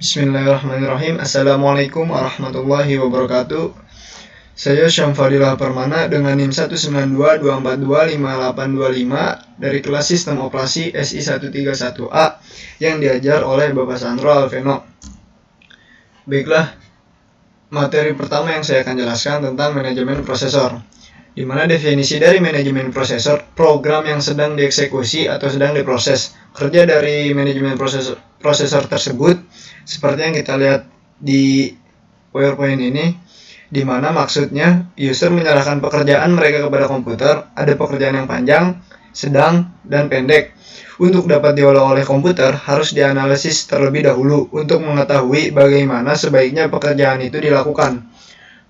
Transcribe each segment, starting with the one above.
Bismillahirrahmanirrahim. Assalamualaikum warahmatullahi wabarakatuh. Saya Syamfadillah Permana dengan NIM 19224258825 dari kelas Sistem Operasi SI131A yang diajar oleh Bapak Sandro Alveno. Baiklah, materi pertama yang saya akan jelaskan tentang manajemen prosesor, di mana definisi dari manajemen prosesor, program yang sedang dieksekusi atau sedang diproses. Kerja dari manajemen prosesor tersebut seperti yang kita lihat di PowerPoint ini, di mana maksudnya user menyerahkan pekerjaan mereka kepada komputer. Ada pekerjaan yang panjang, sedang, dan pendek. Untuk dapat diolah oleh komputer, harus dianalisis terlebih dahulu untuk mengetahui bagaimana sebaiknya pekerjaan itu dilakukan.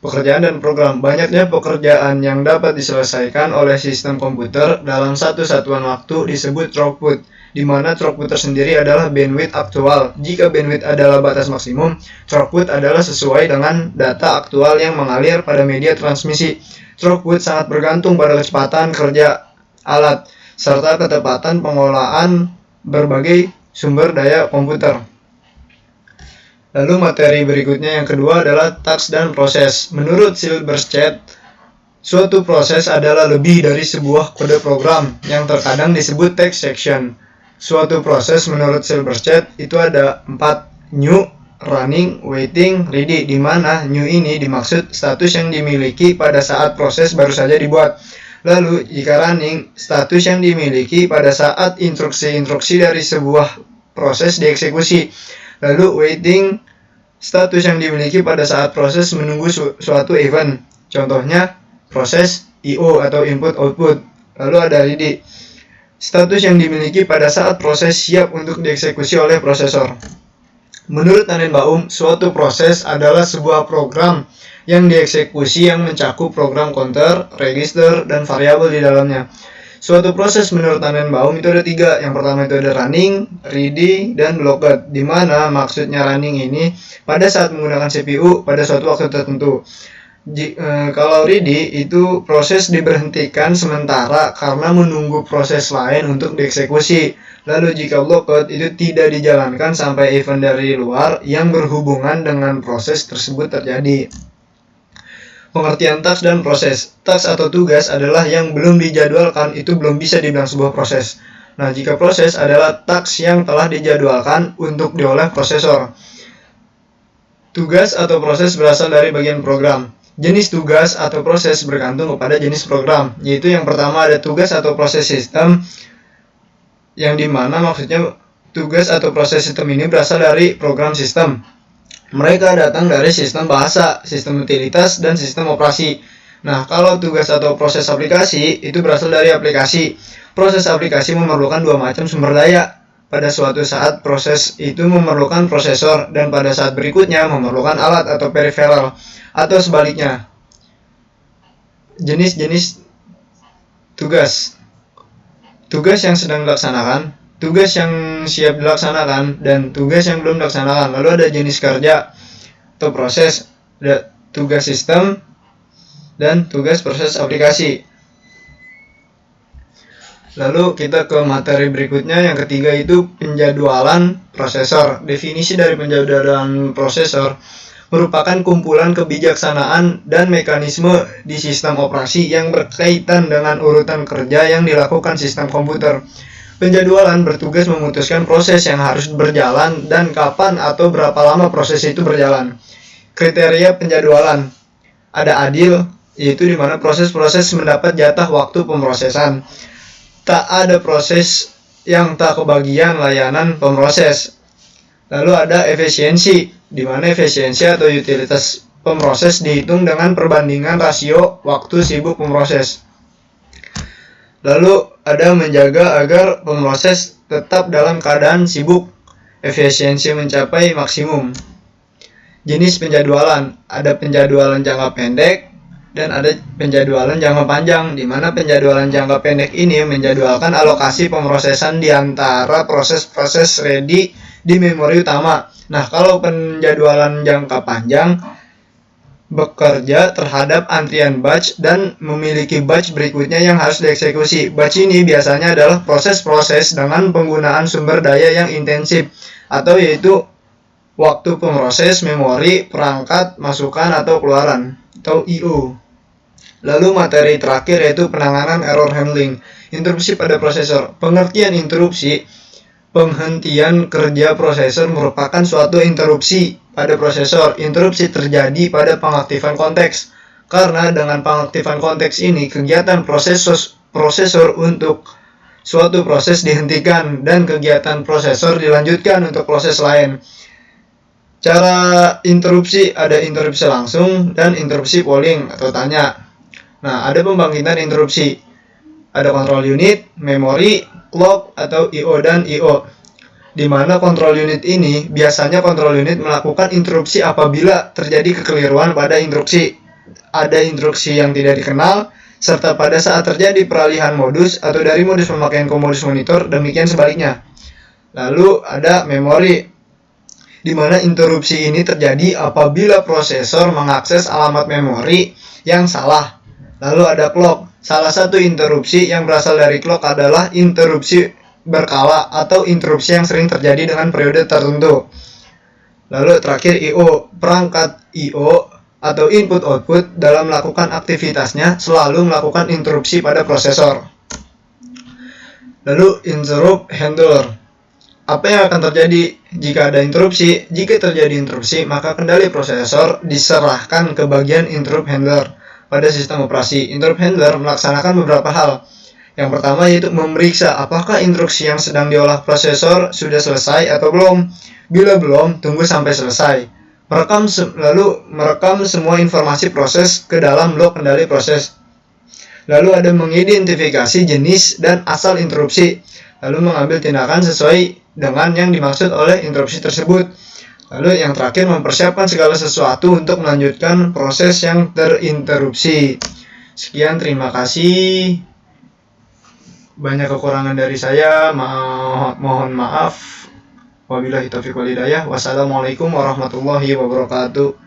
Pekerjaan dan program. Banyaknya pekerjaan yang dapat diselesaikan oleh sistem komputer dalam satu satuan waktu disebut throughput, di mana throughput tersendiri adalah bandwidth aktual. Jika bandwidth adalah batas maksimum, throughput adalah sesuai dengan data aktual yang mengalir pada media transmisi. Throughput sangat bergantung pada kecepatan kerja alat, serta ketepatan pengolahan berbagai sumber daya komputer. Lalu materi berikutnya yang kedua adalah taks dan proses. Menurut Silberschatz, suatu proses adalah lebih dari sebuah kode program yang terkadang disebut text section. Suatu proses menurut Silberschatz itu ada 4: new, running, waiting, ready, di mana new ini dimaksud status yang dimiliki pada saat proses baru saja dibuat. Lalu jika running, status yang dimiliki pada saat instruksi-instruksi dari sebuah proses dieksekusi. Lalu waiting, status yang dimiliki pada saat proses menunggu suatu event. Contohnya proses I/O atau input output. Lalu ada ready, status yang dimiliki pada saat proses siap untuk dieksekusi oleh prosesor. Menurut Tannenbaum, suatu proses adalah sebuah program yang dieksekusi yang mencakup program counter, register, dan variabel di dalamnya. Suatu proses menurut Tannenbaum itu ada 3. Yang pertama itu ada running, ready, dan blocked, di mana maksudnya running ini pada saat menggunakan CPU pada suatu waktu tertentu. Kalau ready itu proses diberhentikan sementara karena menunggu proses lain untuk dieksekusi. Lalu jika blocked itu tidak dijalankan sampai event dari luar yang berhubungan dengan proses tersebut terjadi. Pengertian taks dan proses. Taks atau tugas adalah yang belum dijadwalkan, itu belum bisa dibilang sebuah proses. Nah, jika proses adalah taks yang telah dijadwalkan untuk diolah prosesor. Tugas atau proses berasal dari bagian program. Jenis tugas atau proses bergantung kepada jenis program, yaitu yang pertama ada tugas atau proses sistem, yang dimana maksudnya tugas atau proses sistem ini berasal dari program sistem. Mereka datang dari sistem bahasa, sistem utilitas, dan sistem operasi. Nah, kalau tugas atau proses aplikasi itu berasal dari aplikasi. Proses aplikasi memerlukan 2 macam sumber daya. Pada suatu saat proses itu memerlukan prosesor, dan pada saat berikutnya memerlukan alat atau peripheral, atau sebaliknya. Jenis-jenis tugas. Tugas yang sedang dilaksanakan, tugas yang siap dilaksanakan, dan tugas yang belum dilaksanakan. Lalu ada jenis kerja atau proses, ada tugas sistem, dan tugas proses aplikasi. Lalu kita ke materi berikutnya, yang ketiga itu penjadwalan prosesor. Definisi dari penjadwalan prosesor merupakan kumpulan kebijaksanaan dan mekanisme di sistem operasi yang berkaitan dengan urutan kerja yang dilakukan sistem komputer. Penjadwalan bertugas memutuskan proses yang harus berjalan dan kapan atau berapa lama proses itu berjalan. Kriteria penjadwalan. Ada adil, yaitu di mana proses-proses mendapat jatah waktu pemrosesan. Tak ada proses yang tak kebagian layanan pemroses. Lalu ada efisiensi, di mana efisiensi atau utilitas pemroses dihitung dengan perbandingan rasio waktu sibuk pemroses. Lalu ada menjaga agar pemroses tetap dalam keadaan sibuk, efisiensi mencapai maksimum. Jenis penjadwalan, ada penjadwalan jangka pendek dan ada penjadwalan jangka panjang, di mana penjadwalan jangka pendek ini menjadwalkan alokasi pemrosesan di antara proses-proses ready di memori utama. Nah, kalau penjadwalan jangka panjang bekerja terhadap antrian batch dan memiliki batch berikutnya yang harus dieksekusi. Batch ini biasanya adalah proses-proses dengan penggunaan sumber daya yang intensif, atau yaitu waktu pemroses, memori, perangkat, masukan atau keluaran atau I/O. Lalu materi terakhir yaitu penanganan error handling. Interupsi pada prosesor. Pengertian interupsi: penghentian kerja prosesor merupakan suatu interupsi pada prosesor. Interupsi terjadi pada pengaktifan konteks. Karena dengan pengaktifan konteks ini, kegiatan prosesor untuk suatu proses dihentikan dan kegiatan prosesor dilanjutkan untuk proses lain. Cara interupsi, ada interupsi langsung dan interupsi polling atau tanya. Nah, ada pembangkitan interupsi. Ada control unit, memori, clock atau I/O dan I/O. Di mana control unit ini biasanya control unit melakukan interupsi apabila terjadi kekeliruan pada instruksi. Ada instruksi yang tidak dikenal, serta pada saat terjadi peralihan modus atau dari modus pemakaian ke modus monitor, demikian sebaliknya. Lalu ada memori, di mana interupsi ini terjadi apabila prosesor mengakses alamat memori yang salah. Lalu ada clock. Salah satu interupsi yang berasal dari clock adalah interupsi berkala atau interupsi yang sering terjadi dengan periode tertentu. Lalu terakhir I/O. Perangkat I/O atau input-output dalam melakukan aktivitasnya selalu melakukan interupsi pada prosesor. Lalu interrupt handler. Apa yang akan terjadi jika ada interupsi? Jika terjadi interupsi, maka kendali prosesor diserahkan ke bagian interrupt handler pada sistem operasi. Interrupt handler melaksanakan beberapa hal. Yang pertama yaitu memeriksa apakah instruksi yang sedang diolah prosesor sudah selesai atau belum. Bila belum, tunggu sampai selesai. Lalu merekam semua informasi proses ke dalam log kendali proses. Lalu ada mengidentifikasi jenis dan asal interupsi, lalu mengambil tindakan sesuai dengan yang dimaksud oleh interupsi tersebut. Lalu yang terakhir, mempersiapkan segala sesuatu untuk melanjutkan proses yang terinterupsi. Sekian, terima kasih. Banyak kekurangan dari saya, mohon maaf. Wabillahi taufiq wal hidayah. Wassalamualaikum warahmatullahi wabarakatuh.